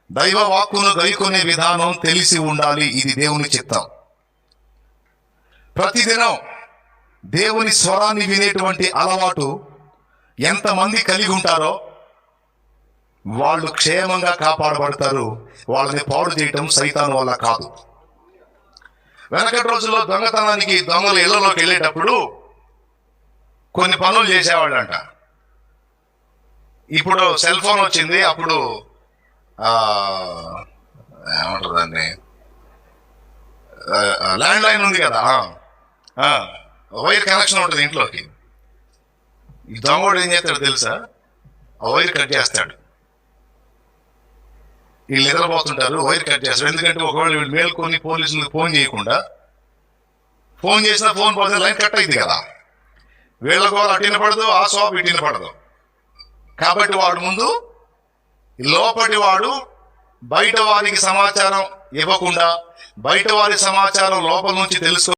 దైవ వాక్కును గైకొనే విధానం తెలిసి ఉండాలి. ఇది దేవుని చిత్తం. ప్రతిదినం దేవుని స్వరాన్ని వినేటువంటి అలవాటు ఎంతమంది కలిగి ఉంటారో వాళ్ళు క్షేమంగా కాపాడబడతారు. వాళ్ళని పాడు చేయటం సైతాను వల్ల కాదు. వెనకటి రోజుల్లో దొంగతనానికి దొంగలు ఇళ్లలోకి వెళ్ళేటప్పుడు కొన్ని పనులు చేసేవాళ్ళంట. ఇప్పుడు సెల్ ఫోన్ వచ్చింది. అప్పుడు ఏమంటారు దాన్ని, ల్యాండ్ లైన్ ఉంది కదా, వైర్ కనెక్షన్ ఉంటుంది ఇంట్లోకి. ఈ దొంగోడు ఏం చేస్తాడు తెలుసా? ఆ వైర్ కట్ చేస్తాడు. వీళ్ళు నిద్రపోతుంటారు, వైర్ కట్ చేస్తాడు. ఎందుకంటే ఒకవేళ వీళ్ళు మేల్కొని పోలీసులకు ఫోన్ చేయకుండా, ఫోన్ చేసినా ఫోన్ పోతే లైన్ కట్ అయింది కదా. వీళ్ళకు అటు వినపడదు, ఆ షాప్ ఇటు వినపడదు. కాబట్టి వాడు ముందు లోపటి వాడు బయట వారికి సమాచారం ఇవ్వకుండా, బయట వారి సమాచారం లోపల నుంచి తెలుసుకో